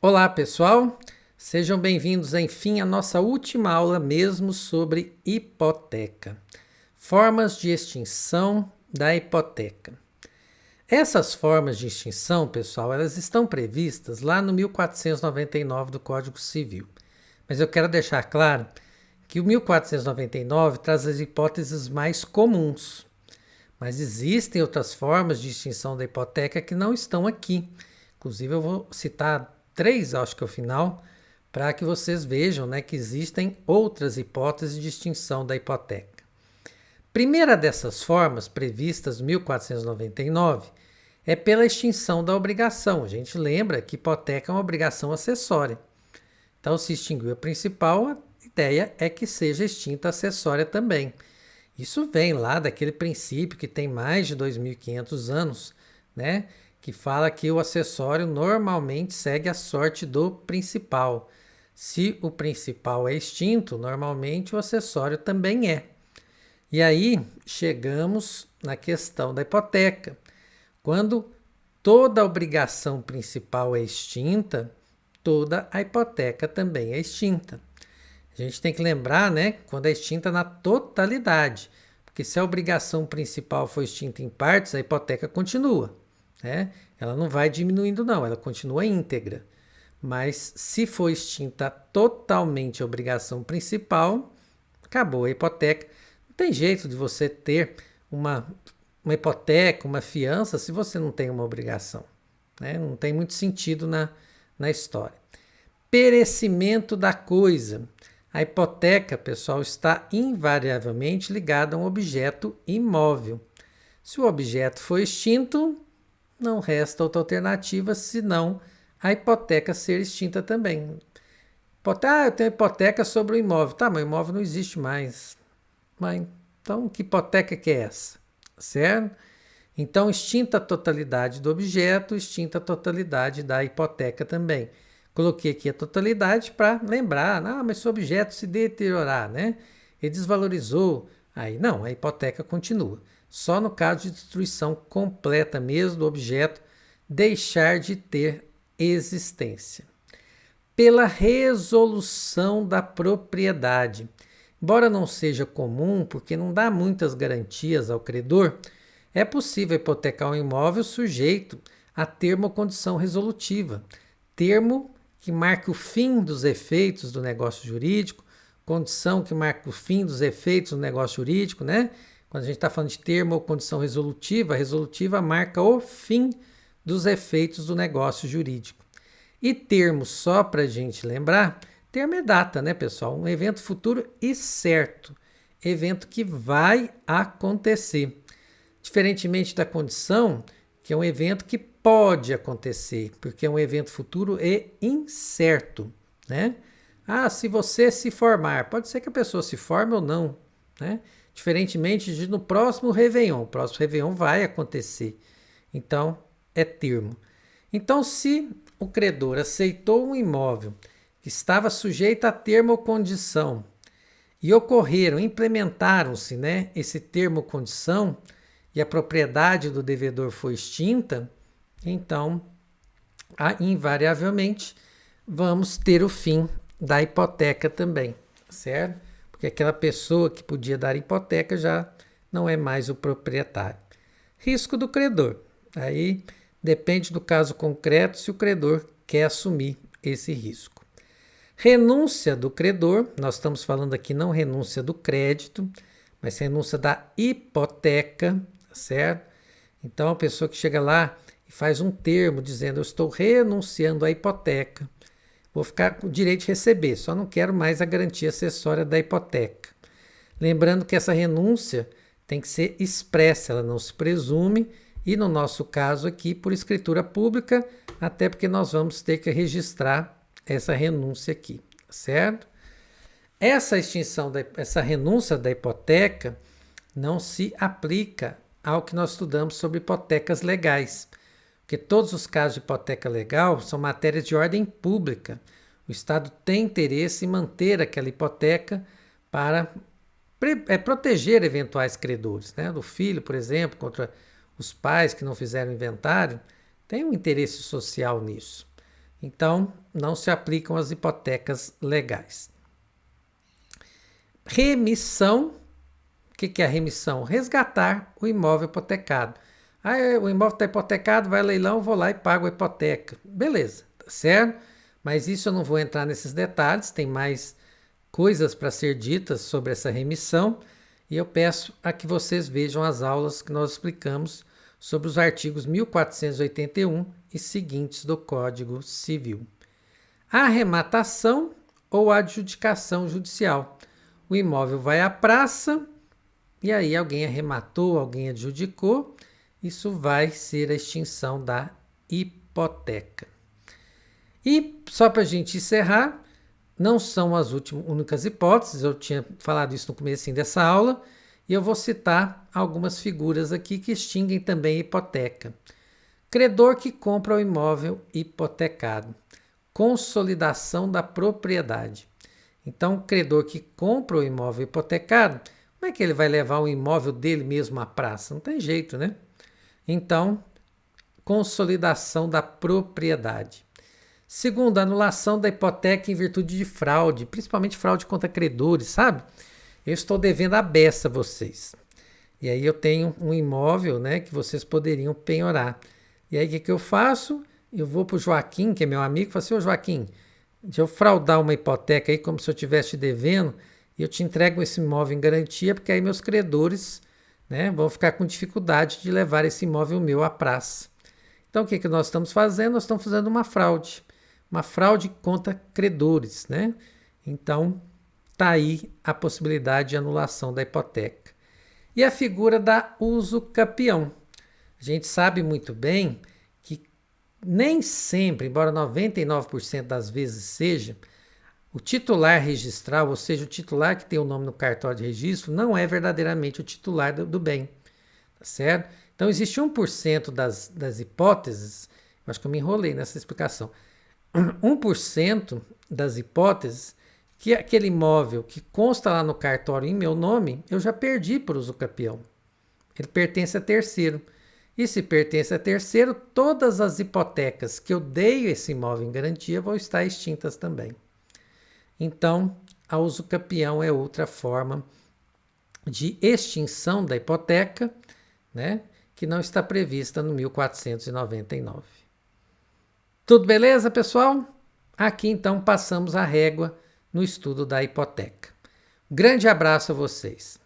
Olá, pessoal! Sejam bem-vindos, enfim, à nossa última aula mesmo sobre hipoteca. Formas de extinção da hipoteca. Essas formas de extinção, pessoal, elas estão previstas lá no 1499 do Código Civil. Mas eu quero deixar claro que o 1499 traz as hipóteses mais comuns. Mas existem outras formas de extinção da hipoteca que não estão aqui. Inclusive, eu vou citar três, acho que ao final, para que vocês vejam, né, que existem outras hipóteses de extinção da hipoteca. Primeira dessas formas, previstas em 1499, é pela extinção da obrigação. A gente lembra que hipoteca é uma obrigação acessória. Então, se extinguiu a principal, a ideia é que seja extinta a acessória também. Isso vem lá daquele princípio que tem mais de 2.500 anos, né? Que fala que o acessório normalmente segue a sorte do principal. Se o principal é extinto, normalmente o acessório também é. E aí chegamos na questão da hipoteca. Quando toda a obrigação principal é extinta, toda a hipoteca também é extinta. A gente tem que lembrar, né, quando é extinta na totalidade, porque se a obrigação principal for extinta em partes, a hipoteca continua, né? Ela não vai diminuindo não, ela continua íntegra. Mas se for extinta totalmente a obrigação principal, acabou a hipoteca. Não tem jeito de você ter uma hipoteca, uma fiança, se você não tem uma obrigação, né? Não tem muito sentido na história. Perecimento da coisa. A hipoteca, pessoal, está invariavelmente ligada a um objeto imóvel. Se o objeto for extinto, não resta outra alternativa senão a hipoteca ser extinta também. Eu tenho hipoteca sobre o imóvel. Tá, mas o imóvel não existe mais. Mas, então, que hipoteca que é essa? Certo? Então, extinta a totalidade do objeto, extinta a totalidade da hipoteca também. Coloquei aqui a totalidade para lembrar, mas se o objeto se deteriorar, né? Ele desvalorizou, aí não, a hipoteca continua. Só no caso de destruição completa mesmo do objeto deixar de ter existência. Pela resolução da propriedade. Embora não seja comum, porque não dá muitas garantias ao credor, é possível hipotecar um imóvel sujeito a termo ou condição resolutiva. Termo que marca o fim dos efeitos do negócio jurídico, condição que marca o fim dos efeitos do negócio jurídico, né? Quando a gente está falando de termo ou condição resolutiva, a resolutiva marca o fim dos efeitos do negócio jurídico. E termo, só para a gente lembrar, termo é data, né, pessoal? Um evento futuro e certo. Evento que vai acontecer. Diferentemente da condição, que é um evento que pode acontecer, porque é um evento futuro e incerto, né? Se você se formar, pode ser que a pessoa se forme ou não, né? Diferentemente de no próximo Réveillon, o próximo Réveillon vai acontecer, então é termo. Então, se o credor aceitou um imóvel que estava sujeito a termo ou condição e implementaram-se, né, esse termo ou condição e a propriedade do devedor foi extinta, então, invariavelmente, vamos ter o fim da hipoteca também, certo? Porque aquela pessoa que podia dar hipoteca já não é mais o proprietário. Risco do credor. Aí depende do caso concreto se o credor quer assumir esse risco. Renúncia do credor, nós estamos falando aqui não renúncia do crédito, mas renúncia da hipoteca, certo? Então a pessoa que chega lá e faz um termo dizendo eu estou renunciando à hipoteca, vou ficar com o direito de receber, só não quero mais a garantia acessória da hipoteca. Lembrando que essa renúncia tem que ser expressa, ela não se presume, e no nosso caso aqui por escritura pública, até porque nós vamos ter que registrar essa renúncia aqui, certo? Essa renúncia da hipoteca não se aplica ao que nós estudamos sobre hipotecas legais, porque todos os casos de hipoteca legal são matérias de ordem pública. O Estado tem interesse em manter aquela hipoteca para proteger eventuais credores, né? Do filho, por exemplo, contra os pais que não fizeram inventário, tem um interesse social nisso. Então, não se aplicam as hipotecas legais. Remissão. O que é a remissão? Resgatar o imóvel hipotecado. Ah, o imóvel está hipotecado, vai ao leilão, vou lá e pago a hipoteca. Beleza, tá certo? Mas isso eu não vou entrar nesses detalhes, tem mais coisas para ser ditas sobre essa remissão e eu peço a que vocês vejam as aulas que nós explicamos sobre os artigos 1481 e seguintes do Código Civil. Arrematação ou adjudicação judicial. O imóvel vai à praça e aí alguém arrematou, alguém adjudicou, isso vai ser a extinção da hipoteca. E só para a gente encerrar, não são as únicas hipóteses, eu tinha falado isso no começo dessa aula, e eu vou citar algumas figuras aqui que extinguem também a hipoteca. Credor que compra o imóvel hipotecado. Consolidação da propriedade. Então, o credor que compra o imóvel hipotecado, como é que ele vai levar o imóvel dele mesmo à praça? Não tem jeito, né? Então, consolidação da propriedade. Segundo, anulação da hipoteca em virtude de fraude, principalmente fraude contra credores, sabe? Eu estou devendo a beça a vocês. E aí eu tenho um imóvel, né, que vocês poderiam penhorar. E aí o que eu faço? Eu vou para o Joaquim, que é meu amigo, e falo assim, ô Joaquim, deixa eu fraudar uma hipoteca aí como se eu estivesse te devendo e eu te entrego esse imóvel em garantia, porque aí meus credores, né, vão ficar com dificuldade de levar esse imóvel meu à praça. Então o que nós estamos fazendo? Nós estamos fazendo uma fraude contra credores, né? Então está aí a possibilidade de anulação da hipoteca. E a figura da usucapião. A gente sabe muito bem que nem sempre, embora 99% das vezes seja, o titular registral, ou seja, o titular que tem o nome no cartório de registro, não é verdadeiramente o titular do bem, tá certo? Então, existe 1% das hipóteses, eu acho que eu me enrolei nessa explicação, 1% das hipóteses que aquele imóvel que consta lá no cartório em meu nome, eu já perdi para o usucapião. Ele pertence a terceiro. E se pertence a terceiro, todas as hipotecas que eu dei esse imóvel em garantia vão estar extintas também. Então, a usucapião é outra forma de extinção da hipoteca, né, que não está prevista no 1499. Tudo beleza, pessoal? Aqui então passamos a régua no estudo da hipoteca. Grande abraço a vocês.